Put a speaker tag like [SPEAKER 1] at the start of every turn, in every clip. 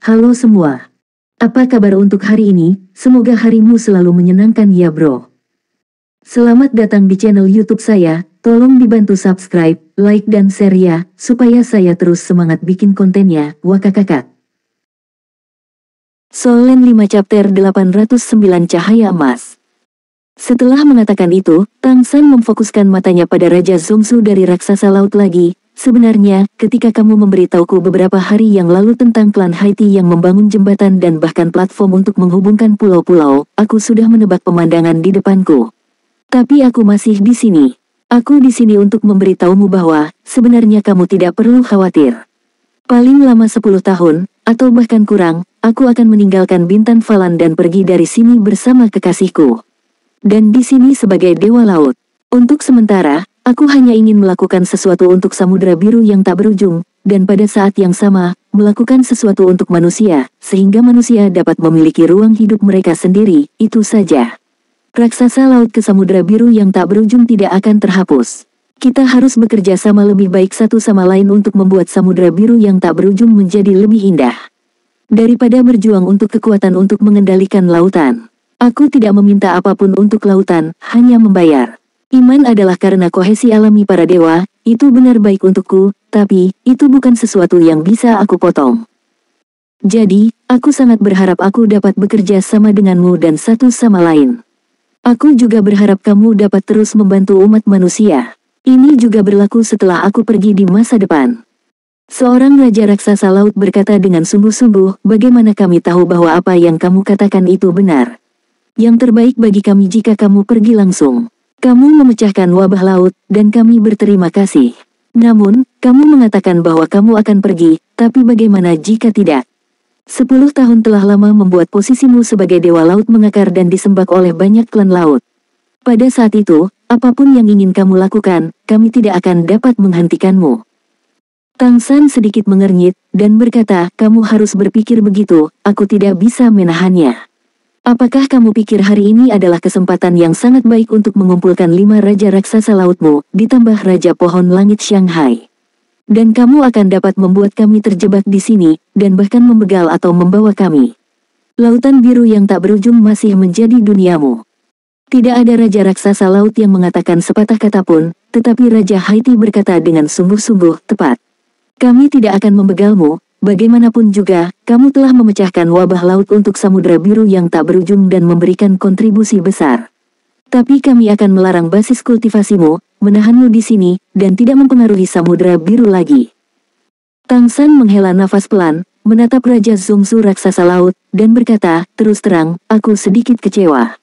[SPEAKER 1] Halo semua. Apa kabar untuk hari ini? Semoga harimu selalu menyenangkan ya bro. Selamat datang di channel YouTube saya. Tolong dibantu subscribe, like dan share ya, supaya saya terus semangat bikin kontennya. Wakakakak. Solen 5 chapter 809 Cahaya Emas. Setelah mengatakan itu, Tang San memfokuskan matanya pada Raja Zongsu dari raksasa laut lagi. Sebenarnya, ketika kamu memberitahuku beberapa hari yang lalu tentang klan Haiti yang membangun jembatan dan bahkan platform untuk menghubungkan pulau-pulau, aku sudah menebak pemandangan di depanku. Tapi aku masih di sini. Aku di sini untuk memberitahumu bahwa, sebenarnya kamu tidak perlu khawatir. Paling lama 10 tahun, atau bahkan kurang, aku akan meninggalkan Bintan Falan dan pergi dari sini bersama kekasihku. Dan di sini sebagai Dewa Laut. Untuk sementara, aku hanya ingin melakukan sesuatu untuk Samudra Biru yang tak berujung, dan pada saat yang sama, melakukan sesuatu untuk manusia, sehingga manusia dapat memiliki ruang hidup mereka sendiri, itu saja. Raksasa laut ke Samudra Biru yang tak berujung tidak akan terhapus. Kita harus bekerja sama lebih baik satu sama lain untuk membuat Samudra Biru yang tak berujung menjadi lebih indah. Daripada berjuang untuk kekuatan untuk mengendalikan lautan. Aku tidak meminta apapun untuk lautan, hanya membayar. Iman adalah karena kohesi alami para dewa, itu benar baik untukku, tapi, itu bukan sesuatu yang bisa aku potong. Jadi, aku sangat berharap aku dapat bekerja sama denganmu dan satu sama lain. Aku juga berharap kamu dapat terus membantu umat manusia. Ini juga berlaku setelah aku pergi di masa depan. Seorang raja raksasa laut berkata dengan sungguh-sungguh, bagaimana kami tahu bahwa apa yang kamu katakan itu benar? Yang terbaik bagi kami jika kamu pergi langsung. Kamu memecahkan wabah laut, dan kami berterima kasih. Namun, kamu mengatakan bahwa kamu akan pergi, tapi bagaimana jika tidak? 10 tahun telah lama membuat posisimu sebagai Dewa Laut mengakar dan disembah oleh banyak klan laut. Pada saat itu, apapun yang ingin kamu lakukan, kami tidak akan dapat menghentikanmu. Tang San sedikit mengernyit, dan berkata, kamu harus berpikir begitu, aku tidak bisa menahannya. Apakah kamu pikir hari ini adalah kesempatan yang sangat baik untuk mengumpulkan 5 raja raksasa lautmu, ditambah Raja Pohon Langit Shanghai? Dan kamu akan dapat membuat kami terjebak di sini, dan bahkan membegal atau membawa kami. Lautan biru yang tak berujung masih menjadi duniamu. Tidak ada raja raksasa laut yang mengatakan sepatah kata pun, tetapi Raja Haiti berkata dengan sungguh-sungguh tepat. Kami tidak akan membegalmu. Bagaimanapun juga, kamu telah memecahkan wabah laut untuk Samudra Biru yang tak berujung dan memberikan kontribusi besar. Tapi kami akan melarang basis kultivasimu, menahanmu di sini, dan tidak mempengaruhi Samudra Biru lagi. Tang San menghela nafas pelan, menatap Raja Zongsu raksasa laut, dan berkata, terus terang, aku sedikit kecewa.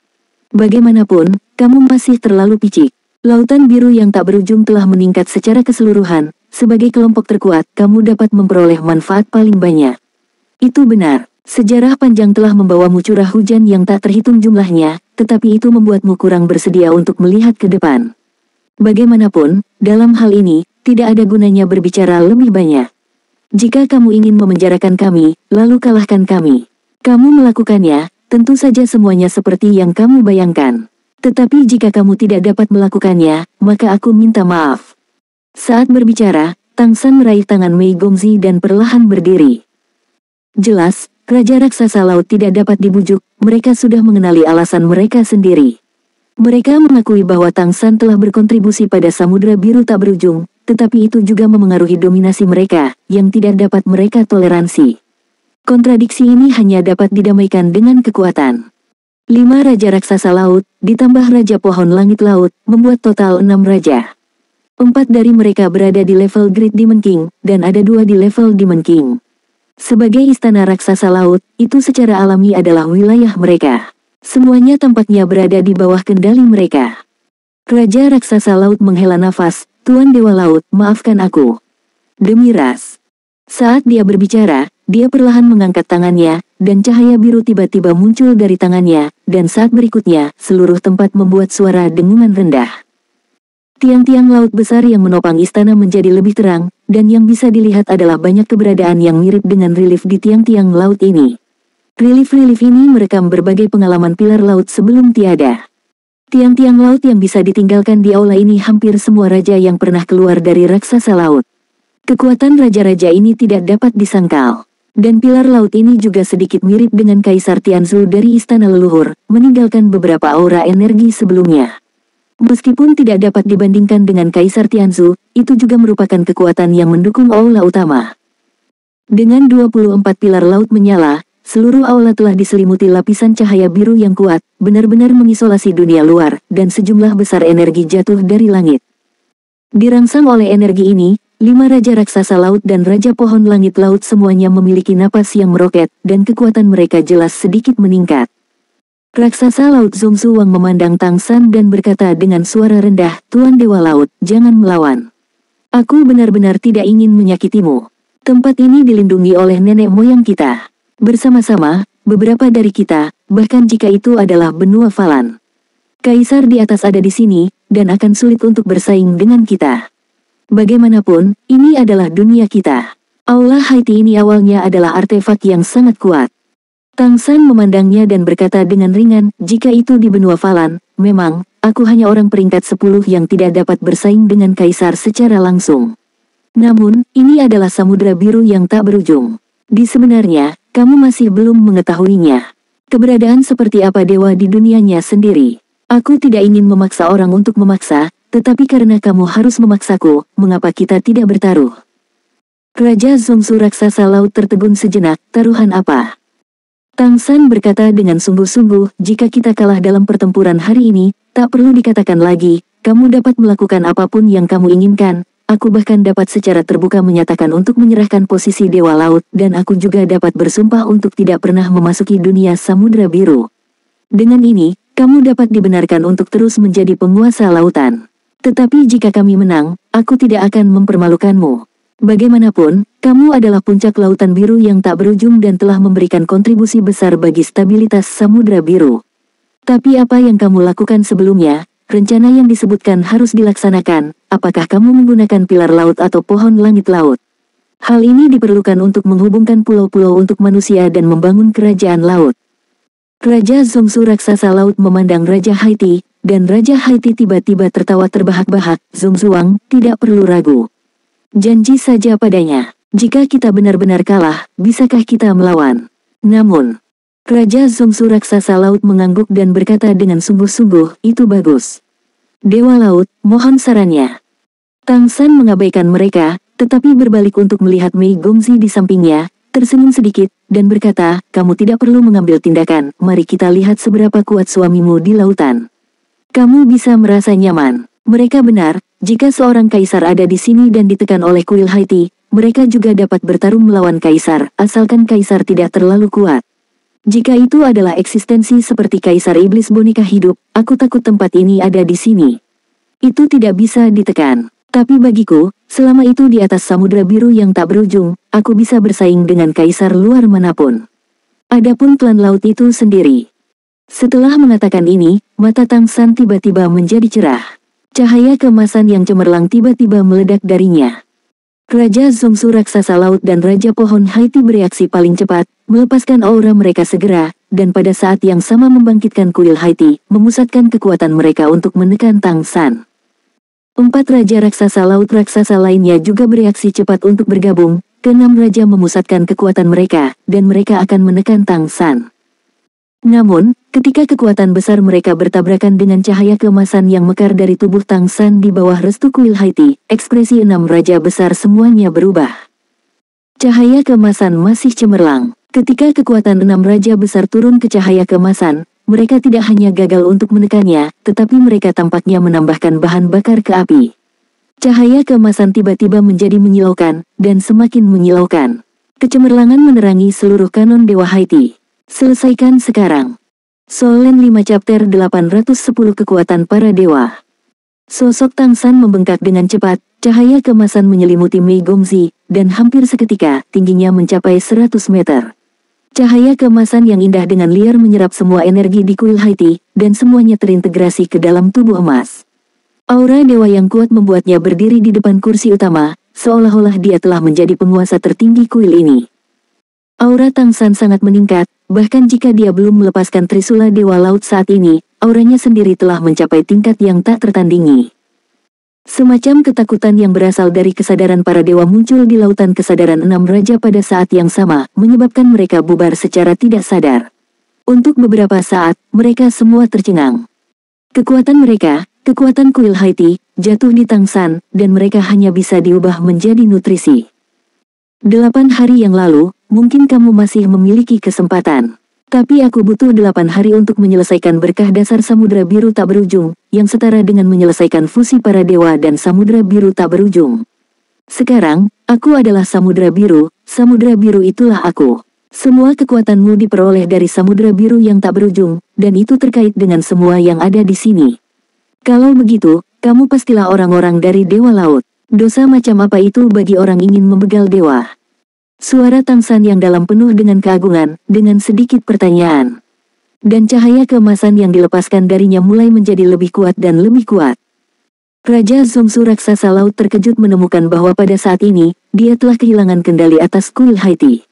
[SPEAKER 1] Bagaimanapun, kamu masih terlalu picik. Lautan biru yang tak berujung telah meningkat secara keseluruhan. Sebagai kelompok terkuat, kamu dapat memperoleh manfaat paling banyak. Itu benar. Sejarah panjang telah membawamu curah hujan yang tak terhitung jumlahnya, tetapi itu membuatmu kurang bersedia untuk melihat ke depan. Bagaimanapun, dalam hal ini, tidak ada gunanya berbicara lebih banyak. Jika kamu ingin memenjarakan kami, lalu kalahkan kami. Kamu melakukannya, tentu saja semuanya seperti yang kamu bayangkan. Tetapi jika kamu tidak dapat melakukannya, maka aku minta maaf. Saat berbicara, Tang San meraih tangan Mei Gongzi dan perlahan berdiri. Jelas, Raja Raksasa Laut tidak dapat dibujuk, mereka sudah mengenali alasan mereka sendiri. Mereka mengakui bahwa Tang San telah berkontribusi pada Samudra Biru tak berujung, tetapi itu juga memengaruhi dominasi mereka, yang tidak dapat mereka toleransi. Kontradiksi ini hanya dapat didamaikan dengan kekuatan. 5 Raja Raksasa Laut, ditambah Raja Pohon Langit Laut, membuat total 6 raja. 4 dari mereka berada di level Great Demon King, dan ada 2 di level Demon King. Sebagai istana raksasa laut, itu secara alami adalah wilayah mereka. Semuanya tampaknya berada di bawah kendali mereka. Raja raksasa laut menghela nafas, Tuan Dewa Laut, maafkan aku. Demi ras. Saat dia berbicara, dia perlahan mengangkat tangannya, dan cahaya biru tiba-tiba muncul dari tangannya, dan saat berikutnya, seluruh tempat membuat suara dengungan rendah. Tiang-tiang laut besar yang menopang istana menjadi lebih terang, dan yang bisa dilihat adalah banyak keberadaan yang mirip dengan relief di tiang-tiang laut ini. Relief-relief ini merekam berbagai pengalaman pilar laut sebelum tiada. Tiang-tiang laut yang bisa ditinggalkan di aula ini hampir semua raja yang pernah keluar dari raksasa laut. Kekuatan raja-raja ini tidak dapat disangkal. Dan pilar laut ini juga sedikit mirip dengan Kaisar Tianzhu dari Istana Leluhur, meninggalkan beberapa aura energi sebelumnya. Meskipun tidak dapat dibandingkan dengan Kaisar Tianzhu, itu juga merupakan kekuatan yang mendukung aula utama. Dengan 24 pilar laut menyala, seluruh aula telah diselimuti lapisan cahaya biru yang kuat, benar-benar mengisolasi dunia luar, dan sejumlah besar energi jatuh dari langit. Dirangsang oleh energi ini, 5 Raja Raksasa Laut dan Raja Pohon Langit Laut semuanya memiliki napas yang meroket, dan kekuatan mereka jelas sedikit meningkat. Raksasa Laut Zongsu Wang memandang Tang San dan berkata dengan suara rendah, "Tuan Dewa Laut, jangan melawan. Aku benar-benar tidak ingin menyakitimu. Tempat ini dilindungi oleh nenek moyang kita. Bersama-sama, beberapa dari kita, bahkan jika itu adalah benua Falan. Kaisar di atas ada di sini, dan akan sulit untuk bersaing dengan kita. Bagaimanapun, ini adalah dunia kita. Aula Haiti ini awalnya adalah artefak yang sangat kuat." Tang San memandangnya dan berkata dengan ringan, "Jika itu di benua Falan, memang, aku hanya orang peringkat 10 yang tidak dapat bersaing dengan Kaisar secara langsung. Namun, ini adalah samudera biru yang tak berujung. Di sebenarnya, kamu masih belum mengetahuinya. Keberadaan seperti apa dewa di dunianya sendiri. Aku tidak ingin memaksa orang untuk memaksa, tetapi karena kamu harus memaksaku, mengapa kita tidak bertaruh?" Raja Zongsu Raksasa Laut tertegun sejenak, "Taruhan apa?" Tang San berkata dengan sungguh-sungguh, "Jika kita kalah dalam pertempuran hari ini, tak perlu dikatakan lagi, kamu dapat melakukan apapun yang kamu inginkan. Aku bahkan dapat secara terbuka menyatakan untuk menyerahkan posisi Dewa Laut, dan aku juga dapat bersumpah untuk tidak pernah memasuki dunia Samudra Biru. Dengan ini, kamu dapat dibenarkan untuk terus menjadi penguasa lautan. Tetapi jika kami menang, aku tidak akan mempermalukanmu. Bagaimanapun, kamu adalah puncak lautan biru yang tak berujung dan telah memberikan kontribusi besar bagi stabilitas Samudra Biru. Tapi apa yang kamu lakukan sebelumnya, rencana yang disebutkan harus dilaksanakan, apakah kamu menggunakan pilar laut atau pohon langit laut? Hal ini diperlukan untuk menghubungkan pulau-pulau untuk manusia dan membangun kerajaan laut." Raja Zongsu Raksasa Laut memandang Raja Haiti, dan Raja Haiti tiba-tiba tertawa terbahak-bahak. "Zongsu Wang, tidak perlu ragu. Janji saja padanya. Jika kita benar-benar kalah, bisakah kita melawan?" Namun, Raja Zongsu Raksasa Laut mengangguk dan berkata dengan sungguh-sungguh, "Itu bagus. Dewa Laut, mohon sarannya." Tang San mengabaikan mereka, tetapi berbalik untuk melihat Mei Gongzi di sampingnya, tersenyum sedikit, dan berkata, "Kamu tidak perlu mengambil tindakan, mari kita lihat seberapa kuat suamimu di lautan. Kamu bisa merasa nyaman." Mereka benar, jika seorang kaisar ada di sini dan ditekan oleh kuil Haiti, mereka juga dapat bertarung melawan kaisar, asalkan kaisar tidak terlalu kuat. Jika itu adalah eksistensi seperti kaisar iblis boneka hidup, aku takut tempat ini ada di sini. Itu tidak bisa ditekan. Tapi bagiku, selama itu di atas samudera biru yang tak berujung, aku bisa bersaing dengan kaisar luar manapun. Adapun klan laut itu sendiri. Setelah mengatakan ini, mata Tang San tiba-tiba menjadi cerah. Cahaya keemasan yang cemerlang tiba-tiba meledak darinya. Raja Zongsu Raksasa Laut dan Raja Pohon Haiti bereaksi paling cepat, melepaskan aura mereka segera, dan pada saat yang sama membangkitkan kuil Haiti, memusatkan kekuatan mereka untuk menekan Tang San. 4 Raja Raksasa Laut raksasa lainnya juga bereaksi cepat untuk bergabung, ke-6 raja memusatkan kekuatan mereka, dan mereka akan menekan Tang San. Namun, ketika kekuatan besar mereka bertabrakan dengan cahaya keemasan yang mekar dari tubuh Tang San di bawah restu kuil Haiti, ekspresi 6 raja besar semuanya berubah. Cahaya keemasan masih cemerlang. Ketika kekuatan 6 raja besar turun ke cahaya keemasan, mereka tidak hanya gagal untuk menekannya, tetapi mereka tampaknya menambahkan bahan bakar ke api. Cahaya keemasan tiba-tiba menjadi menyilaukan, dan semakin menyilaukan. Kecemerlangan menerangi seluruh kanon Dewa Haiti. Selesaikan sekarang. Solen 5 chapter 810 Kekuatan Para Dewa. Sosok Tang San membengkak dengan cepat, cahaya keemasan menyelimuti Mei Gongzi, dan hampir seketika, tingginya mencapai 100 meter. Cahaya keemasan yang indah dengan liar menyerap semua energi di kuil Haiti, dan semuanya terintegrasi ke dalam tubuh emas. Aura dewa yang kuat membuatnya berdiri di depan kursi utama, seolah-olah dia telah menjadi penguasa tertinggi kuil ini. Aura Tang San sangat meningkat, bahkan jika dia belum melepaskan Trisula Dewa Laut saat ini, auranya sendiri telah mencapai tingkat yang tak tertandingi. Semacam ketakutan yang berasal dari kesadaran para dewa muncul di lautan kesadaran enam raja pada saat yang sama, menyebabkan mereka bubar secara tidak sadar. Untuk beberapa saat, mereka semua tercengang. Kekuatan mereka, kekuatan kuil Haiti, jatuh di Tangsan, dan mereka hanya bisa diubah menjadi nutrisi. 8 hari yang lalu, mungkin kamu masih memiliki kesempatan. Tapi aku butuh 8 hari untuk menyelesaikan berkah dasar samudra biru tak berujung, yang setara dengan menyelesaikan fusi para dewa dan samudra biru tak berujung. Sekarang, aku adalah samudra biru itulah aku. Semua kekuatanmu diperoleh dari samudra biru yang tak berujung, dan itu terkait dengan semua yang ada di sini. Kalau begitu, kamu pastilah orang-orang dari Dewa Laut. Dosa macam apa itu bagi orang ingin membegal dewa? Suara Tangsan yang dalam penuh dengan keagungan, dengan sedikit pertanyaan. Dan cahaya keemasan yang dilepaskan darinya mulai menjadi lebih kuat dan lebih kuat. Raja Zongsu raksasa laut terkejut menemukan bahwa pada saat ini, dia telah kehilangan kendali atas kuil Haiti.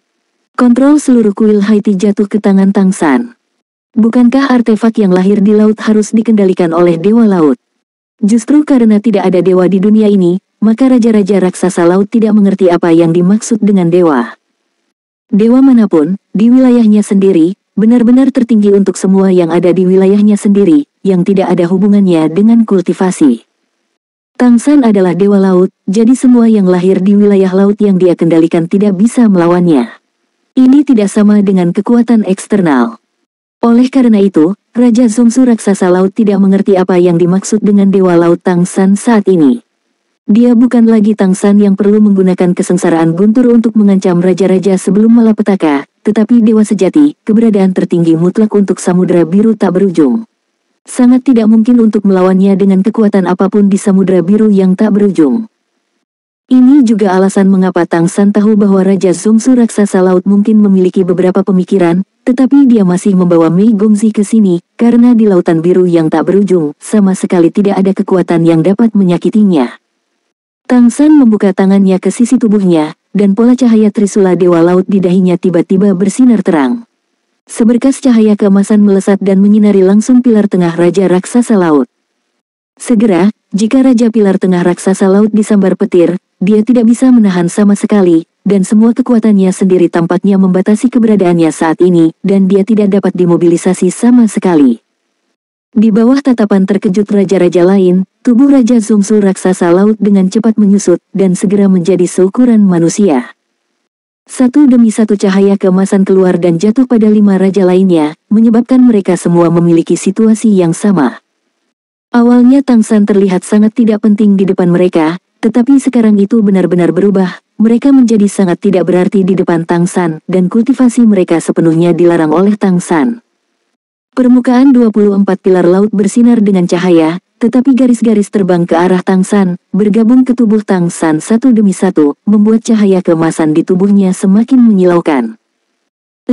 [SPEAKER 1] Kontrol seluruh kuil Haiti jatuh ke tangan Tangsan. Bukankah artefak yang lahir di laut harus dikendalikan oleh Dewa Laut? Justru karena tidak ada dewa di dunia ini, maka raja-raja raksasa laut tidak mengerti apa yang dimaksud dengan dewa. Dewa manapun, di wilayahnya sendiri, benar-benar tertinggi untuk semua yang ada di wilayahnya sendiri, yang tidak ada hubungannya dengan kultivasi. Tangsan adalah dewa laut, jadi semua yang lahir di wilayah laut yang dia kendalikan tidak bisa melawannya. Ini tidak sama dengan kekuatan eksternal. Oleh karena itu, Raja Zongsu raksasa laut tidak mengerti apa yang dimaksud dengan dewa laut Tangsan saat ini. Dia bukan lagi Tangsan yang perlu menggunakan kesengsaraan guntur untuk mengancam raja-raja sebelum malapetaka, tetapi dewa sejati, keberadaan tertinggi mutlak untuk samudra biru tak berujung. Sangat tidak mungkin untuk melawannya dengan kekuatan apapun di samudra biru yang tak berujung. Ini juga alasan mengapa Tangsan tahu bahwa Raja Zongsu raksasa laut mungkin memiliki beberapa pemikiran, tetapi dia masih membawa Mei Gongzi ke sini, karena di lautan biru yang tak berujung, sama sekali tidak ada kekuatan yang dapat menyakitinya. Tangsan membuka tangannya ke sisi tubuhnya, dan pola cahaya Trisula Dewa Laut di dahinya tiba-tiba bersinar terang. Seberkas cahaya keemasan melesat dan menyinari langsung pilar tengah Raja Raksasa Laut. Segera, jika Raja Pilar Tengah Raksasa Laut disambar petir, dia tidak bisa menahan sama sekali, dan semua kekuatannya sendiri tampaknya membatasi keberadaannya saat ini, dan dia tidak dapat dimobilisasi sama sekali. Di bawah tatapan terkejut raja-raja lain, tubuh Raja Zongsu raksasa laut dengan cepat menyusut dan segera menjadi seukuran manusia. Satu demi satu cahaya keemasan keluar dan jatuh pada 5 raja lainnya, menyebabkan mereka semua memiliki situasi yang sama. Awalnya Tangsan terlihat sangat tidak penting di depan mereka, tetapi sekarang itu benar-benar berubah. Mereka menjadi sangat tidak berarti di depan Tangsan, dan kultivasi mereka sepenuhnya dilarang oleh Tangsan. Permukaan 24 pilar laut bersinar dengan cahaya, tetapi garis-garis terbang ke arah Tangsan, bergabung ke tubuh Tangsan satu demi satu, membuat cahaya keemasan di tubuhnya semakin menyilaukan.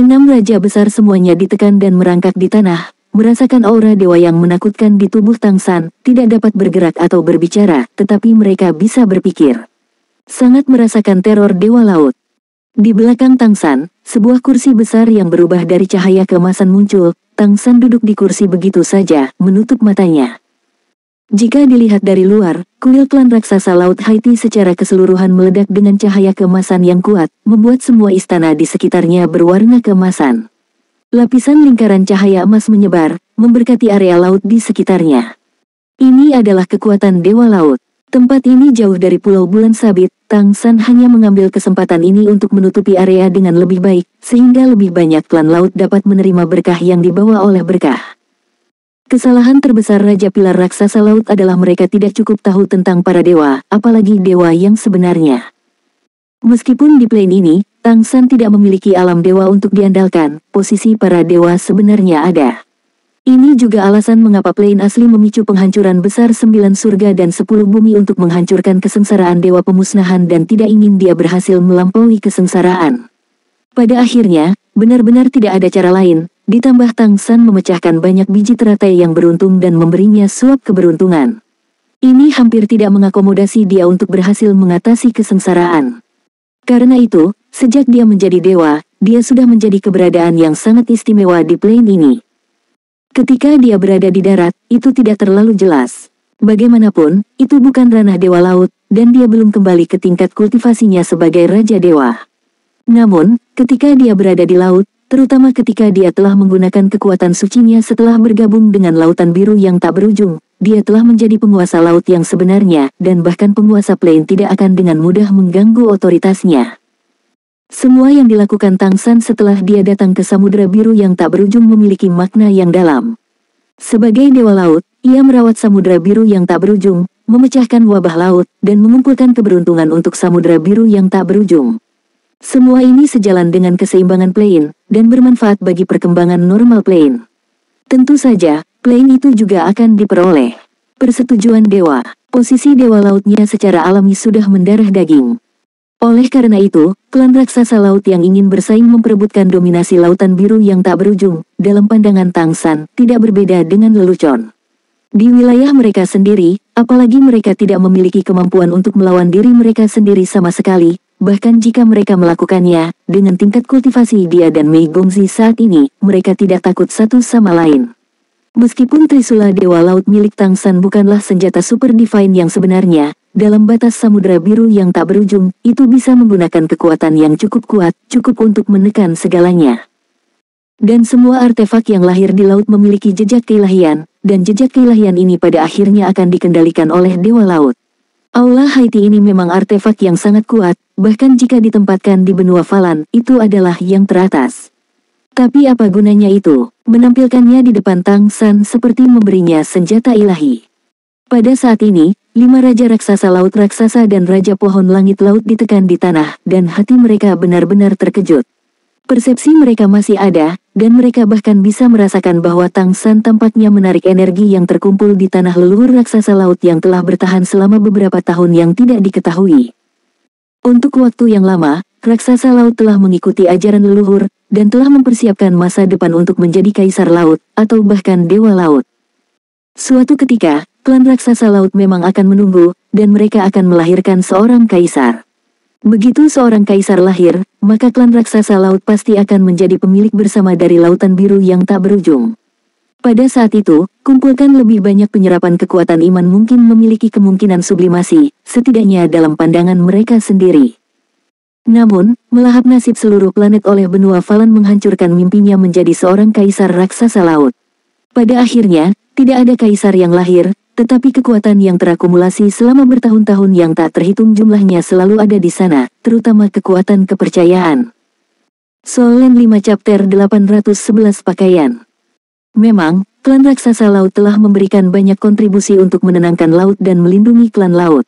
[SPEAKER 1] 6 raja besar semuanya ditekan dan merangkak di tanah, merasakan aura dewa yang menakutkan di tubuh Tangsan, tidak dapat bergerak atau berbicara, tetapi mereka bisa berpikir. Sangat merasakan teror Dewa Laut. Di belakang Tangsan, sebuah kursi besar yang berubah dari cahaya keemasan muncul. Tangsan duduk di kursi begitu saja, menutup matanya. Jika dilihat dari luar, kuil klan raksasa Laut Haiti secara keseluruhan meledak dengan cahaya keemasan yang kuat, membuat semua istana di sekitarnya berwarna keemasan. Lapisan lingkaran cahaya emas menyebar, memberkati area laut di sekitarnya. Ini adalah kekuatan Dewa Laut. Tempat ini jauh dari Pulau Bulan Sabit, Tangsan hanya mengambil kesempatan ini untuk menutupi area dengan lebih baik, sehingga lebih banyak klan laut dapat menerima berkah yang dibawa oleh berkah. Kesalahan terbesar Raja Pilar Raksasa Laut adalah mereka tidak cukup tahu tentang para dewa, apalagi dewa yang sebenarnya. Meskipun di plane ini, Tangsan tidak memiliki alam dewa untuk diandalkan, posisi para dewa sebenarnya ada. Ini juga alasan mengapa plane asli memicu penghancuran besar 9 surga dan 10 bumi untuk menghancurkan kesengsaraan dewa pemusnahan dan tidak ingin dia berhasil melampaui kesengsaraan. Pada akhirnya, benar-benar tidak ada cara lain, ditambah Tangsan memecahkan banyak biji teratai yang beruntung dan memberinya suap keberuntungan. Ini hampir tidak mengakomodasi dia untuk berhasil mengatasi kesengsaraan. Karena itu, sejak dia menjadi dewa, dia sudah menjadi keberadaan yang sangat istimewa di plane ini. Ketika dia berada di darat, itu tidak terlalu jelas. Bagaimanapun, itu bukan ranah Dewa Laut, dan dia belum kembali ke tingkat kultivasinya sebagai Raja Dewa. Namun, ketika dia berada di laut, terutama ketika dia telah menggunakan kekuatan sucinya setelah bergabung dengan Lautan Biru yang tak berujung, dia telah menjadi penguasa laut yang sebenarnya, dan bahkan penguasa plain tidak akan dengan mudah mengganggu otoritasnya. Semua yang dilakukan Tang San setelah dia datang ke Samudra Biru yang tak berujung memiliki makna yang dalam. Sebagai Dewa Laut, ia merawat Samudra Biru yang tak berujung, memecahkan wabah laut, dan mengumpulkan keberuntungan untuk Samudra Biru yang tak berujung. Semua ini sejalan dengan keseimbangan plain, dan bermanfaat bagi perkembangan normal plain. Tentu saja, plain itu juga akan diperoleh persetujuan Dewa. Posisi Dewa Lautnya secara alami sudah mendarah daging. Oleh karena itu, klan raksasa laut yang ingin bersaing memperebutkan dominasi Lautan Biru yang tak berujung, dalam pandangan Tang San, tidak berbeda dengan lelucon. Di wilayah mereka sendiri, apalagi mereka tidak memiliki kemampuan untuk melawan diri mereka sendiri sama sekali, bahkan jika mereka melakukannya, dengan tingkat kultivasi dia dan Mei Gongzi saat ini, mereka tidak takut satu sama lain. Meskipun Trisula Dewa Laut milik Tang San bukanlah senjata super divine yang sebenarnya, dalam batas Samudra Biru yang tak berujung, itu bisa menggunakan kekuatan yang cukup kuat, cukup untuk menekan segalanya. Dan semua artefak yang lahir di laut memiliki jejak keilahian, dan jejak keilahian ini pada akhirnya akan dikendalikan oleh Dewa Laut. Aula Haiti ini memang artefak yang sangat kuat, bahkan jika ditempatkan di benua Falan, itu adalah yang teratas. Tapi apa gunanya itu? Menampilkannya di depan Tang San seperti memberinya senjata ilahi. Pada saat ini, 5 Raja Raksasa Laut Raksasa dan Raja Pohon Langit Laut ditekan di tanah, dan hati mereka benar-benar terkejut. Persepsi mereka masih ada, dan mereka bahkan bisa merasakan bahwa Tang San tampaknya menarik energi yang terkumpul di tanah leluhur raksasa laut yang telah bertahan selama beberapa tahun yang tidak diketahui. Untuk waktu yang lama, raksasa laut telah mengikuti ajaran leluhur, dan telah mempersiapkan masa depan untuk menjadi kaisar laut, atau bahkan dewa laut. Suatu ketika, klan raksasa laut memang akan menunggu, dan mereka akan melahirkan seorang kaisar. Begitu seorang kaisar lahir, maka klan raksasa laut pasti akan menjadi pemilik bersama dari Lautan Biru yang tak berujung. Pada saat itu, kumpulkan lebih banyak penyerapan kekuatan iman mungkin memiliki kemungkinan sublimasi, setidaknya dalam pandangan mereka sendiri. Namun, melahap nasib seluruh planet oleh benua Falan menghancurkan mimpinya menjadi seorang kaisar raksasa laut. Pada akhirnya, tidak ada kaisar yang lahir, tetapi kekuatan yang terakumulasi selama bertahun-tahun yang tak terhitung jumlahnya selalu ada di sana, terutama kekuatan kepercayaan. Solen 5 Chapter 811 Pakaian. Memang, klan raksasa laut telah memberikan banyak kontribusi untuk menenangkan laut dan melindungi klan laut.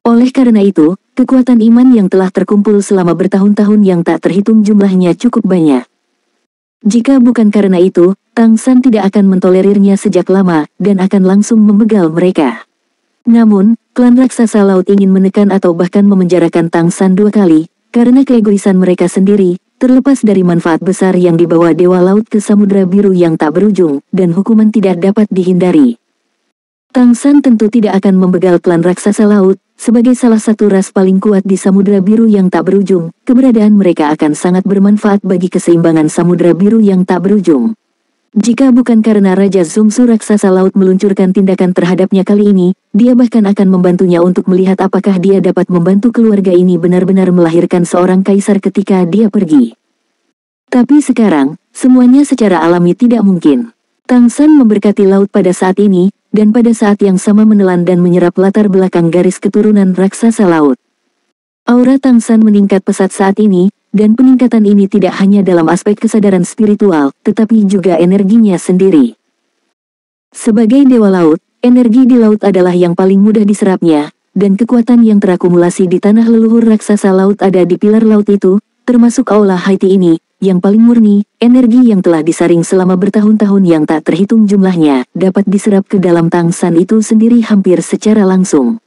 [SPEAKER 1] Oleh karena itu, kekuatan iman yang telah terkumpul selama bertahun-tahun yang tak terhitung jumlahnya cukup banyak. Jika bukan karena itu, Tang San tidak akan mentolerirnya sejak lama, dan akan langsung membegal mereka. Namun, klan raksasa laut ingin menekan atau bahkan memenjarakan Tang San 2 kali, karena keegoisan mereka sendiri, terlepas dari manfaat besar yang dibawa Dewa Laut ke Samudra Biru yang tak berujung, dan hukuman tidak dapat dihindari. Tang San tentu tidak akan membegal klan raksasa laut, sebagai salah satu ras paling kuat di Samudra Biru yang tak berujung, keberadaan mereka akan sangat bermanfaat bagi keseimbangan Samudra Biru yang tak berujung. Jika bukan karena Raja Zongsu raksasa laut meluncurkan tindakan terhadapnya kali ini, dia bahkan akan membantunya untuk melihat apakah dia dapat membantu keluarga ini benar-benar melahirkan seorang kaisar ketika dia pergi. Tapi sekarang, semuanya secara alami tidak mungkin. Tang San memberkati laut pada saat ini, dan pada saat yang sama menelan dan menyerap latar belakang garis keturunan raksasa laut. Aura Tang San meningkat pesat saat ini, dan peningkatan ini tidak hanya dalam aspek kesadaran spiritual, tetapi juga energinya sendiri. Sebagai Dewa Laut, energi di laut adalah yang paling mudah diserapnya, dan kekuatan yang terakumulasi di tanah leluhur raksasa laut ada di pilar laut itu, termasuk Aula Haiti ini, yang paling murni, energi yang telah disaring selama bertahun-tahun yang tak terhitung jumlahnya, dapat diserap ke dalam Tang San itu sendiri hampir secara langsung.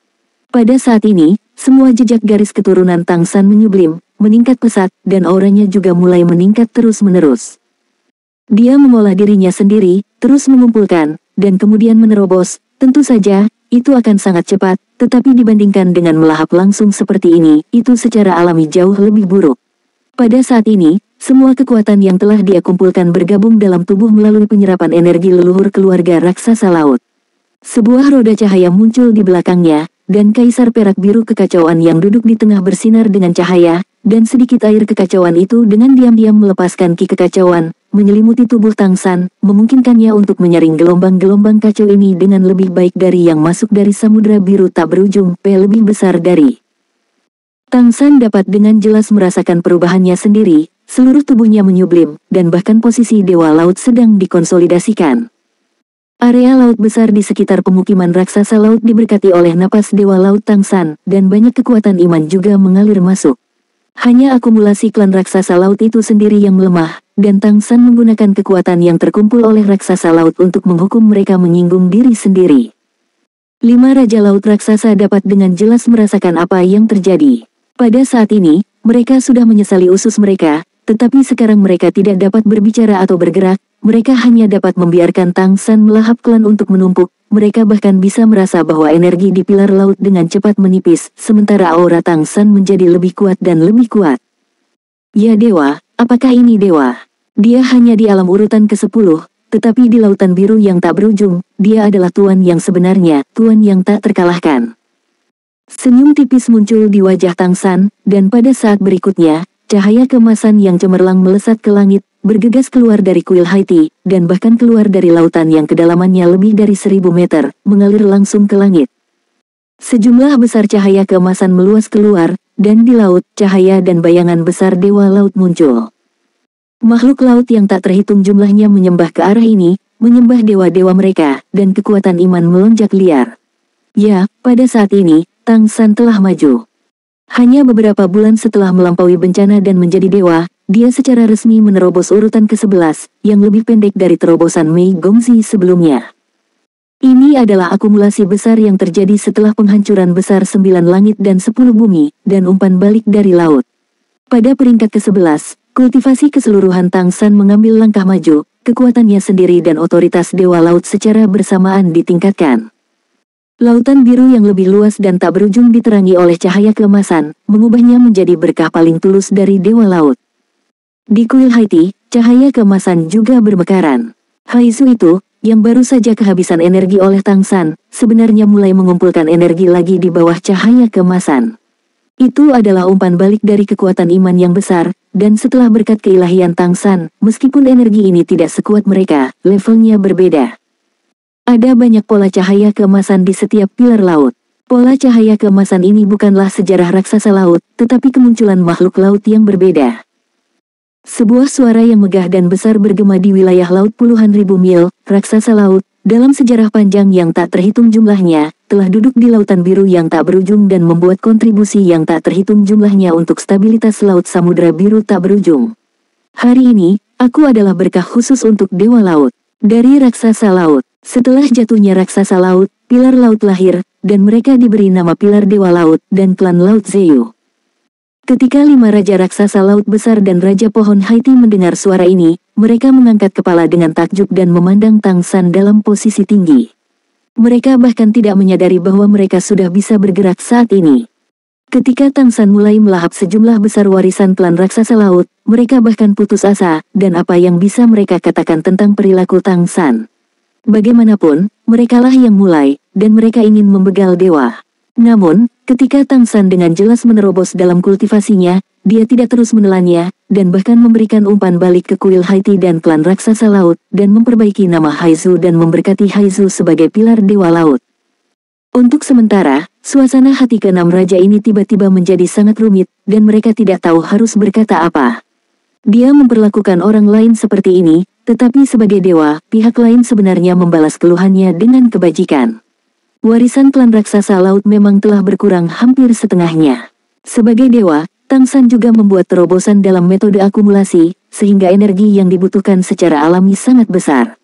[SPEAKER 1] Pada saat ini, semua jejak garis keturunan Tang San menyublim, meningkat pesat, dan auranya juga mulai meningkat terus-menerus. Dia mengolah dirinya sendiri, terus mengumpulkan, dan kemudian menerobos. Tentu saja, itu akan sangat cepat, tetapi dibandingkan dengan melahap langsung seperti ini, itu secara alami jauh lebih buruk. Pada saat ini, semua kekuatan yang telah dia kumpulkan bergabung dalam tubuh melalui penyerapan energi leluhur keluarga raksasa laut. Sebuah roda cahaya muncul di belakangnya, dan kaisar perak biru kekacauan yang duduk di tengah bersinar dengan cahaya, dan sedikit air kekacauan itu dengan diam-diam melepaskan ki kekacauan, menyelimuti tubuh Tang San, memungkinkannya untuk menyaring gelombang-gelombang kacau ini dengan lebih baik dari yang masuk dari samudera biru tak berujung, lebih besar dari. Tang San dapat dengan jelas merasakan perubahannya sendiri, seluruh tubuhnya menyublim, dan bahkan posisi Dewa Laut sedang dikonsolidasikan. Area laut besar di sekitar pemukiman raksasa laut diberkati oleh napas Dewa Laut Tang San, dan banyak kekuatan iman juga mengalir masuk. Hanya akumulasi klan raksasa laut itu sendiri yang melemah, dan Tang San menggunakan kekuatan yang terkumpul oleh raksasa laut untuk menghukum mereka menyinggung diri sendiri. 5 Raja Laut Raksasa dapat dengan jelas merasakan apa yang terjadi. Pada saat ini, mereka sudah menyesali usus mereka, tetapi sekarang mereka tidak dapat berbicara atau bergerak, mereka hanya dapat membiarkan Tang San melahap klan untuk menumpuk, mereka bahkan bisa merasa bahwa energi di pilar laut dengan cepat menipis, sementara aura Tang San menjadi lebih kuat dan lebih kuat. Ya dewa, apakah ini dewa? Dia hanya di alam urutan ke-10, tetapi di lautan biru yang tak berujung, dia adalah tuan yang sebenarnya, tuan yang tak terkalahkan. Senyum tipis muncul di wajah Tang San, dan pada saat berikutnya, cahaya keemasan yang cemerlang melesat ke langit, bergegas keluar dari kuil Haiti, dan bahkan keluar dari lautan yang kedalamannya lebih dari 1000 meter, mengalir langsung ke langit. Sejumlah besar cahaya keemasan meluas keluar, dan di laut, cahaya dan bayangan besar Dewa Laut muncul. Makhluk laut yang tak terhitung jumlahnya menyembah ke arah ini, menyembah dewa-dewa mereka, dan kekuatan iman melonjak liar. Ya, pada saat ini, Tang San telah maju. Hanya beberapa bulan setelah melampaui bencana dan menjadi dewa, dia secara resmi menerobos urutan ke-11, yang lebih pendek dari terobosan Mei Gongzi sebelumnya. Ini adalah akumulasi besar yang terjadi setelah penghancuran besar 9 langit dan 10 bumi, dan umpan balik dari laut. Pada peringkat ke-11, kultivasi keseluruhan Tang San mengambil langkah maju, kekuatannya sendiri dan otoritas Dewa Laut secara bersamaan ditingkatkan. Lautan biru yang lebih luas dan tak berujung diterangi oleh cahaya keemasan, mengubahnya menjadi berkah paling tulus dari Dewa Laut. Di kuil Haiti, cahaya keemasan juga bermekaran. Haizu itu, yang baru saja kehabisan energi oleh Tang San, sebenarnya mulai mengumpulkan energi lagi di bawah cahaya keemasan. Itu adalah umpan balik dari kekuatan iman yang besar, dan setelah berkat keilahian Tang San, meskipun energi ini tidak sekuat mereka, levelnya berbeda. Ada banyak pola cahaya keemasan di setiap pilar laut. Pola cahaya keemasan ini bukanlah sejarah raksasa laut, tetapi kemunculan makhluk laut yang berbeda. Sebuah suara yang megah dan besar bergema di wilayah laut puluhan ribu mil, raksasa laut, dalam sejarah panjang yang tak terhitung jumlahnya, telah duduk di lautan biru yang tak berujung dan membuat kontribusi yang tak terhitung jumlahnya untuk stabilitas laut samudera biru tak berujung. Hari ini, aku adalah berkah khusus untuk Dewa Laut. Dari raksasa laut. Setelah jatuhnya raksasa laut, pilar laut lahir, dan mereka diberi nama pilar Dewa Laut dan klan Laut Zeyu. Ketika 5 raja raksasa laut besar dan raja pohon Haiti mendengar suara ini, mereka mengangkat kepala dengan takjub dan memandang Tang San dalam posisi tinggi. Mereka bahkan tidak menyadari bahwa mereka sudah bisa bergerak saat ini. Ketika Tang San mulai melahap sejumlah besar warisan klan raksasa laut, mereka bahkan putus asa, dan apa yang bisa mereka katakan tentang perilaku Tang San. Bagaimanapun, merekalah yang mulai, dan mereka ingin membegal dewa. Namun, ketika Tang San dengan jelas menerobos dalam kultivasinya, dia tidak terus menelannya, dan bahkan memberikan umpan balik ke kuil Haiti dan klan raksasa laut, dan memperbaiki nama Haizu dan memberkati Haizu sebagai pilar Dewa Laut. Untuk sementara, suasana hati ke-6 raja ini tiba-tiba menjadi sangat rumit, dan mereka tidak tahu harus berkata apa. Dia memperlakukan orang lain seperti ini, tetapi sebagai dewa, pihak lain sebenarnya membalas keluhannya dengan kebajikan. Warisan klan raksasa laut memang telah berkurang hampir setengahnya. Sebagai dewa, Tang San juga membuat terobosan dalam metode akumulasi, sehingga energi yang dibutuhkan secara alami sangat besar.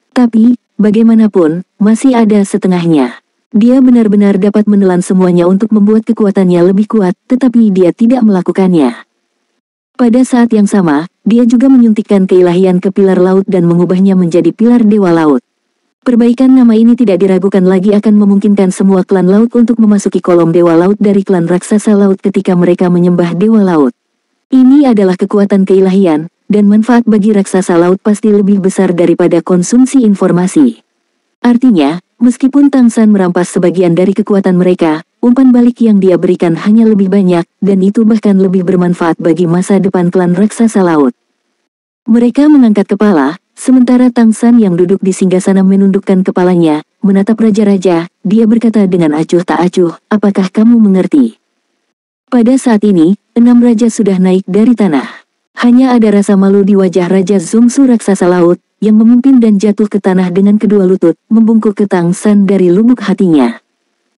[SPEAKER 1] Tapi, bagaimanapun, masih ada setengahnya. Dia benar-benar dapat menelan semuanya untuk membuat kekuatannya lebih kuat, tetapi dia tidak melakukannya. Pada saat yang sama, dia juga menyuntikkan keilahian ke pilar laut dan mengubahnya menjadi pilar Dewa Laut. Perbaikan nama ini tidak diragukan lagi akan memungkinkan semua klan laut untuk memasuki kolom Dewa Laut dari klan raksasa laut ketika mereka menyembah Dewa Laut. Ini adalah kekuatan keilahian, dan manfaat bagi raksasa laut pasti lebih besar daripada konsumsi informasi. Artinya, Meskipun Tang San merampas sebagian dari kekuatan mereka, umpan balik yang dia berikan hanya lebih banyak, dan itu bahkan lebih bermanfaat bagi masa depan klan raksasa laut. Mereka mengangkat kepala, sementara Tang San yang duduk di singgasana menundukkan kepalanya, menatap raja-raja. Dia berkata dengan acuh tak acuh, apakah kamu mengerti? Pada saat ini, 6 raja sudah naik dari tanah. Hanya ada rasa malu di wajah Raja Zongsu raksasa laut, yang memimpin dan jatuh ke tanah dengan kedua lutut, membungkuk ke Tang San dari lubuk hatinya.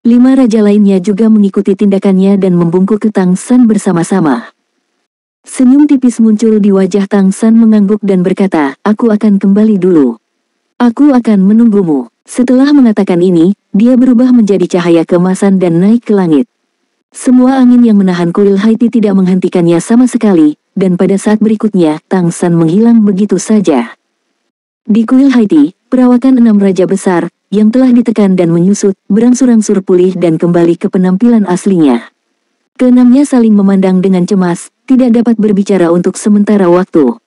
[SPEAKER 1] 5 raja lainnya juga mengikuti tindakannya dan membungkuk ke Tang San bersama-sama. Senyum tipis muncul di wajah Tang San mengangguk dan berkata, aku akan kembali dulu. Aku akan menunggumu. Setelah mengatakan ini, dia berubah menjadi cahaya keemasan dan naik ke langit. Semua angin yang menahan kuil Haiti tidak menghentikannya sama sekali, dan pada saat berikutnya, Tang San menghilang begitu saja. Di kuil Haiti, perawakan 6 raja besar, yang telah ditekan dan menyusut, berangsur-angsur pulih dan kembali ke penampilan aslinya. Keenamnya saling memandang dengan cemas, tidak dapat berbicara untuk sementara waktu.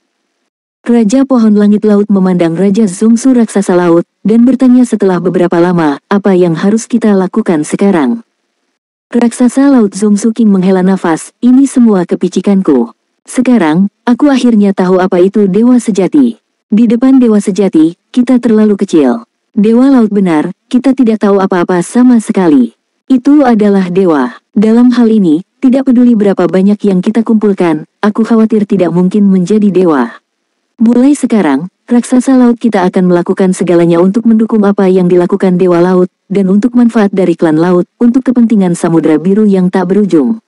[SPEAKER 1] Raja Pohon Langit Laut memandang Raja Zongsu raksasa laut, dan bertanya setelah beberapa lama, apa yang harus kita lakukan sekarang? Raksasa Laut Zongsu King menghela nafas, ini semua kepicikanku. Sekarang, aku akhirnya tahu apa itu dewa sejati. Di depan dewa sejati, kita terlalu kecil. Dewa laut benar, kita tidak tahu apa-apa sama sekali. Itu adalah dewa. Dalam hal ini, tidak peduli berapa banyak yang kita kumpulkan, aku khawatir tidak mungkin menjadi dewa. Mulai sekarang, raksasa laut kita akan melakukan segalanya untuk mendukung apa yang dilakukan dewa laut, dan untuk manfaat dari klan laut, untuk kepentingan Samudra Biru yang tak berujung.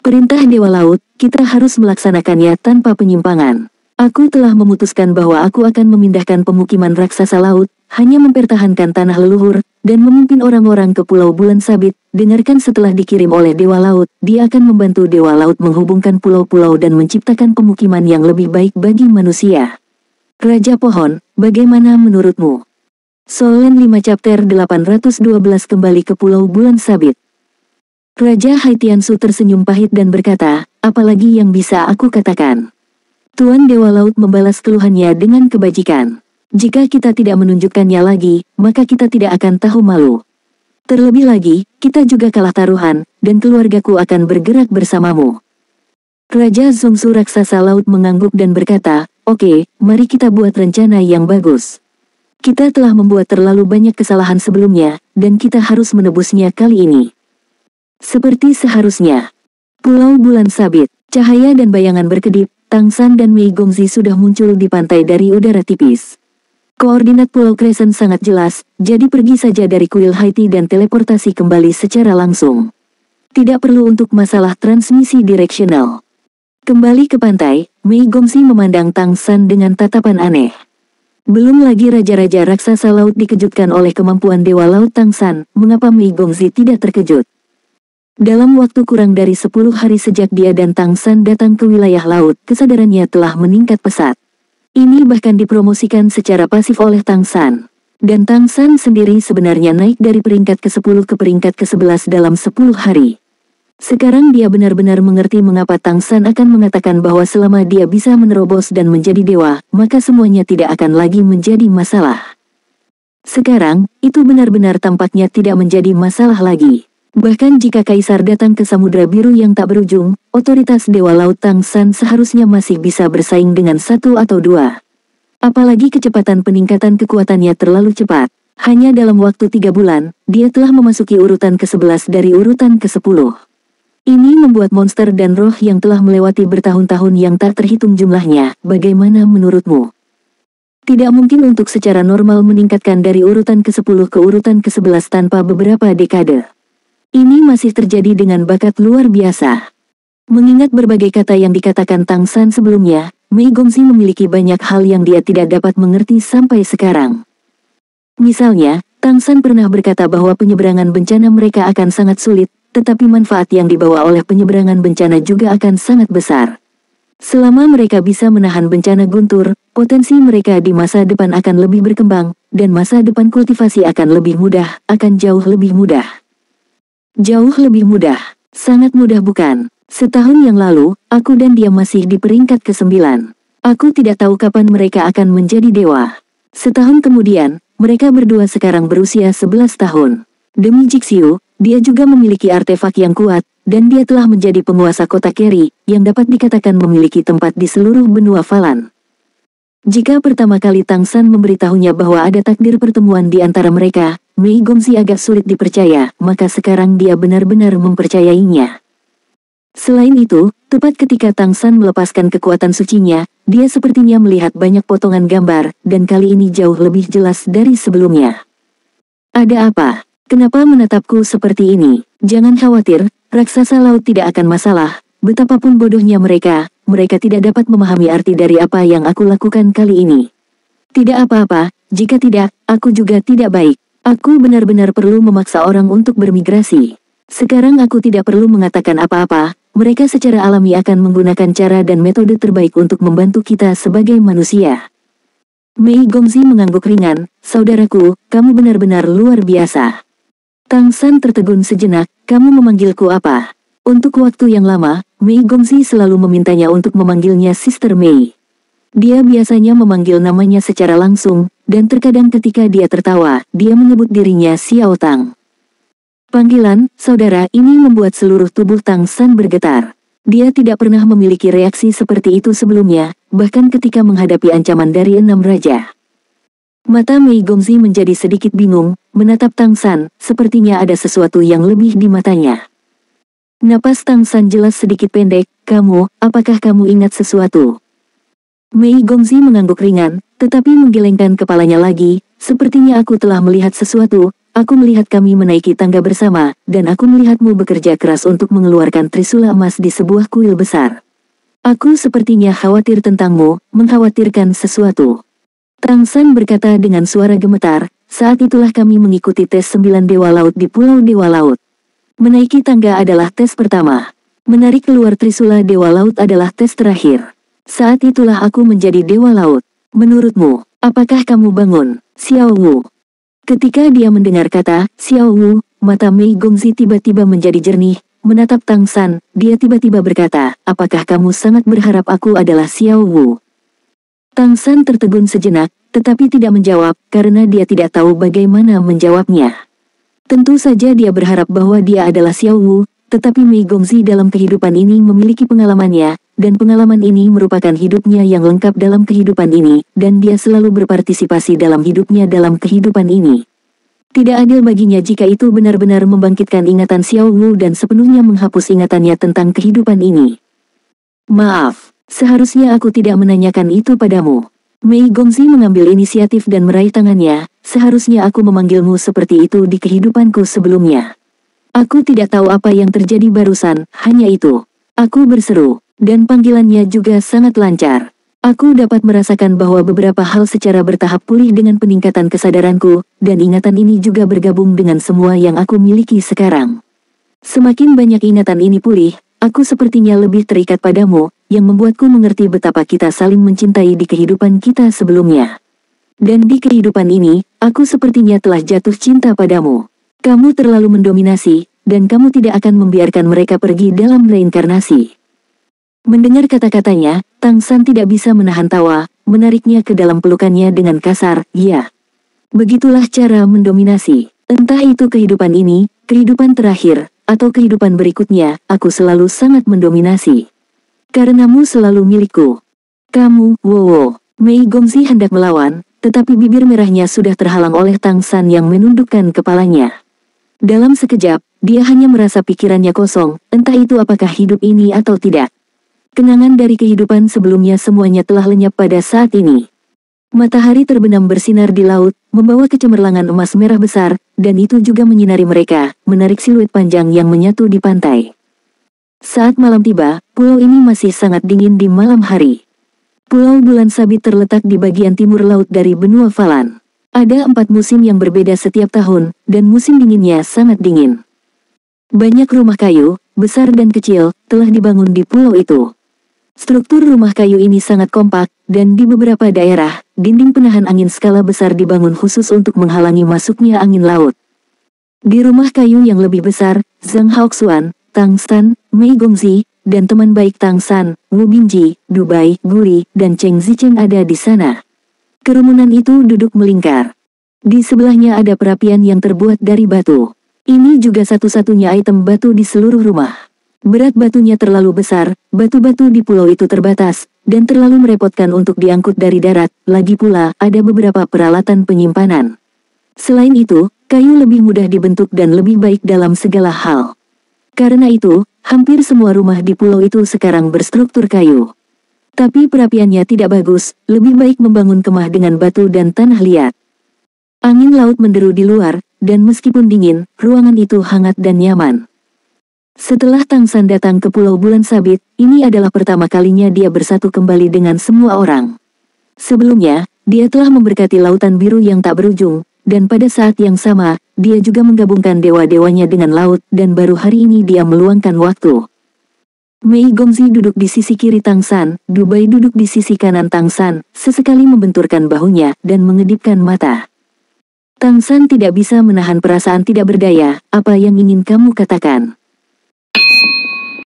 [SPEAKER 1] Perintah dewa laut, kita harus melaksanakannya tanpa penyimpangan. Aku telah memutuskan bahwa aku akan memindahkan pemukiman raksasa laut, hanya mempertahankan tanah leluhur, dan memimpin orang-orang ke Pulau Bulan Sabit. Dengarkan, setelah dikirim oleh dewa laut, dia akan membantu dewa laut menghubungkan pulau-pulau dan menciptakan pemukiman yang lebih baik bagi manusia. Raja Pohon, bagaimana menurutmu? Solen 5 chapter 812 kembali ke Pulau Bulan Sabit. Raja Haitiansu tersenyum pahit dan berkata, apalagi yang bisa aku katakan? Tuan Dewa Laut membalas keluhannya dengan kebajikan. Jika kita tidak menunjukkannya lagi, maka kita tidak akan tahu malu. Terlebih lagi, kita juga kalah taruhan, dan keluargaku akan bergerak bersamamu. Raja Zongsu raksasa laut mengangguk dan berkata, oke, mari kita buat rencana yang bagus. Kita telah membuat terlalu banyak kesalahan sebelumnya, dan kita harus menebusnya kali ini. Seperti seharusnya. Pulau Bulan Sabit, cahaya dan bayangan berkedip, Tang San dan Mei Gongzi sudah muncul di pantai dari udara tipis. Koordinat Pulau Crescent sangat jelas, jadi pergi saja dari kuil Haiti dan teleportasi kembali secara langsung. Tidak perlu untuk masalah transmisi direksional. Kembali ke pantai, Mei Gongzi memandang Tang San dengan tatapan aneh. Belum lagi raja-raja raksasa laut dikejutkan oleh kemampuan dewa laut Tang San, mengapa Mei Gongzi tidak terkejut? Dalam waktu kurang dari 10 hari sejak dia dan Tang San datang ke wilayah laut, kesadarannya telah meningkat pesat. Ini bahkan dipromosikan secara pasif oleh Tang San. Dan Tang San sendiri sebenarnya naik dari peringkat ke-10 ke peringkat ke-11 dalam 10 hari. Sekarang dia benar-benar mengerti mengapa Tang San akan mengatakan bahwa selama dia bisa menerobos dan menjadi dewa, maka semuanya tidak akan lagi menjadi masalah. Sekarang, itu benar-benar tampaknya tidak menjadi masalah lagi. Bahkan jika Kaisar datang ke Samudra Biru yang tak berujung, otoritas Dewa Laut Tang San seharusnya masih bisa bersaing dengan 1 atau 2. Apalagi kecepatan peningkatan kekuatannya terlalu cepat. Hanya dalam waktu 3 bulan, dia telah memasuki urutan ke-11 dari urutan ke-10. Ini membuat monster dan roh yang telah melewati bertahun-tahun yang tak terhitung jumlahnya. Bagaimana menurutmu? Tidak mungkin untuk secara normal meningkatkan dari urutan ke-10 ke urutan ke-11 tanpa beberapa dekade. Ini masih terjadi dengan bakat luar biasa. Mengingat berbagai kata yang dikatakan Tang San sebelumnya, Mei Gongzi memiliki banyak hal yang dia tidak dapat mengerti sampai sekarang. Misalnya, Tang San pernah berkata bahwa penyeberangan bencana mereka akan sangat sulit, tetapi manfaat yang dibawa oleh penyeberangan bencana juga akan sangat besar. Selama mereka bisa menahan bencana guntur, potensi mereka di masa depan akan lebih berkembang, dan masa depan kultivasi akan lebih mudah, akan jauh lebih mudah. Jauh lebih mudah. Sangat mudah bukan? Setahun yang lalu, aku dan dia masih di peringkat ke-9. Aku tidak tahu kapan mereka akan menjadi dewa. Setahun kemudian, mereka berdua sekarang berusia 11 tahun. Demi Jixiu, dia juga memiliki artefak yang kuat, dan dia telah menjadi penguasa kota Keri, yang dapat dikatakan memiliki tempat di seluruh benua Falan. Jika pertama kali Tang San memberitahunya bahwa ada takdir pertemuan di antara mereka, Mei Gongxi agak sulit dipercaya, maka sekarang dia benar-benar mempercayainya. Selain itu, tepat ketika Tang San melepaskan kekuatan sucinya, dia sepertinya melihat banyak potongan gambar, dan kali ini jauh lebih jelas dari sebelumnya. Ada apa? Kenapa menatapku seperti ini? Jangan khawatir, raksasa laut tidak akan masalah. Betapapun bodohnya mereka tidak dapat memahami arti dari apa yang aku lakukan kali ini. Tidak apa-apa, jika tidak, aku juga tidak baik. Aku benar-benar perlu memaksa orang untuk bermigrasi. Sekarang aku tidak perlu mengatakan apa-apa, mereka secara alami akan menggunakan cara dan metode terbaik untuk membantu kita sebagai manusia. Mei Gongxi mengangguk ringan, saudaraku, kamu benar-benar luar biasa. Tang San tertegun sejenak, kamu memanggilku apa? Untuk waktu yang lama, Mei Gongxi selalu memintanya untuk memanggilnya Sister Mei. Dia biasanya memanggil namanya secara langsung, dan terkadang ketika dia tertawa, dia menyebut dirinya Xiao Tang. Panggilan, saudara, ini membuat seluruh tubuh Tang San bergetar. Dia tidak pernah memiliki reaksi seperti itu sebelumnya, bahkan ketika menghadapi ancaman dari 6 raja. Mata Mei Gongxi menjadi sedikit bingung, menatap Tang San, sepertinya ada sesuatu yang lebih di matanya. Napas Tang San jelas sedikit pendek, apakah kamu ingat sesuatu? Mei Gongxi mengangguk ringan, tetapi menggelengkan kepalanya lagi, sepertinya aku telah melihat sesuatu, aku melihat kami menaiki tangga bersama, dan aku melihatmu bekerja keras untuk mengeluarkan trisula emas di sebuah kuil besar. Aku sepertinya khawatir tentangmu, mengkhawatirkan sesuatu. Tang San berkata dengan suara gemetar, saat itulah kami mengikuti tes 9 Dewa Laut di Pulau Dewa Laut. Menaiki tangga adalah tes pertama. Menarik keluar trisula Dewa Laut adalah tes terakhir. Saat itulah aku menjadi Dewa Laut. Menurutmu, apakah kamu bangun, Xiao Wu? Ketika dia mendengar kata Xiao Wu, mata Mei Gongxi tiba-tiba menjadi jernih, menatap Tang San, dia tiba-tiba berkata, apakah kamu sangat berharap aku adalah Xiao Wu? Tang San tertegun sejenak, tetapi tidak menjawab, karena dia tidak tahu bagaimana menjawabnya. Tentu saja dia berharap bahwa dia adalah Xiao Wu, tetapi Mei Gongxi dalam kehidupan ini memiliki pengalamannya, dan pengalaman ini merupakan hidupnya yang lengkap dalam kehidupan ini, dan dia selalu berpartisipasi dalam hidupnya dalam kehidupan ini. Tidak adil baginya jika itu benar-benar membangkitkan ingatan Xiao Wu dan sepenuhnya menghapus ingatannya tentang kehidupan ini. Maaf, seharusnya aku tidak menanyakan itu padamu. Mei Gongxi mengambil inisiatif dan meraih tangannya, seharusnya aku memanggilmu seperti itu di kehidupanku sebelumnya. Aku tidak tahu apa yang terjadi barusan, hanya itu. Aku berseru, dan panggilannya juga sangat lancar. Aku dapat merasakan bahwa beberapa hal secara bertahap pulih dengan peningkatan kesadaranku, dan ingatan ini juga bergabung dengan semua yang aku miliki sekarang. Semakin banyak ingatan ini pulih, aku sepertinya lebih terikat padamu, yang membuatku mengerti betapa kita saling mencintai di kehidupan kita sebelumnya. Dan di kehidupan ini, aku sepertinya telah jatuh cinta padamu. Kamu terlalu mendominasi, dan kamu tidak akan membiarkan mereka pergi dalam reinkarnasi. Mendengar kata-katanya, Tang San tidak bisa menahan tawa, menariknya ke dalam pelukannya dengan kasar, ya. Begitulah cara mendominasi. Entah itu kehidupan ini, kehidupan terakhir, atau kehidupan berikutnya, aku selalu sangat mendominasi. Karenamu selalu milikku. Kamu, Wowo. Mei Gongxi hendak melawan, tetapi bibir merahnya sudah terhalang oleh Tang San yang menundukkan kepalanya. Dalam sekejap, dia hanya merasa pikirannya kosong, entah itu apakah hidup ini atau tidak. Kenangan dari kehidupan sebelumnya semuanya telah lenyap pada saat ini. Matahari terbenam bersinar di laut, membawa kecemerlangan emas merah besar, dan itu juga menyinari mereka, menarik siluet panjang yang menyatu di pantai. Saat malam tiba, pulau ini masih sangat dingin di malam hari. Pulau Bulan Sabit terletak di bagian timur laut dari benua Falan. Ada 4 musim yang berbeda setiap tahun, dan musim dinginnya sangat dingin. Banyak rumah kayu, besar dan kecil, telah dibangun di pulau itu. Struktur rumah kayu ini sangat kompak, dan di beberapa daerah, dinding penahan angin skala besar dibangun khusus untuk menghalangi masuknya angin laut. Di rumah kayu yang lebih besar, Zhang Haoxuan, Tang San, Mei Gongxi, dan teman baik Tang San, Wu Binji, Dubai, Guri, dan Cheng Zicheng ada di sana. Kerumunan itu duduk melingkar. Di sebelahnya ada perapian yang terbuat dari batu. Ini juga satu-satunya item batu di seluruh rumah. Berat batunya terlalu besar, batu-batu di pulau itu terbatas, dan terlalu merepotkan untuk diangkut dari darat, lagi pula ada beberapa peralatan penyimpanan. Selain itu, kayu lebih mudah dibentuk dan lebih baik dalam segala hal. Karena itu, hampir semua rumah di pulau itu sekarang berstruktur kayu. Tapi perapiannya tidak bagus, lebih baik membangun kemah dengan batu dan tanah liat. Angin laut menderu di luar, dan meskipun dingin, ruangan itu hangat dan nyaman. Setelah Tang San datang ke Pulau Bulan Sabit, ini adalah pertama kalinya dia bersatu kembali dengan semua orang. Sebelumnya, dia telah memberkati lautan biru yang tak berujung, dan pada saat yang sama, dia juga menggabungkan dewa-dewanya dengan laut, dan baru hari ini dia meluangkan waktu. Mei Gongzi duduk di sisi kiri Tang San, Dubai duduk di sisi kanan Tang San, sesekali membenturkan bahunya dan mengedipkan mata. Tang San tidak bisa menahan perasaan tidak berdaya, apa yang ingin kamu katakan?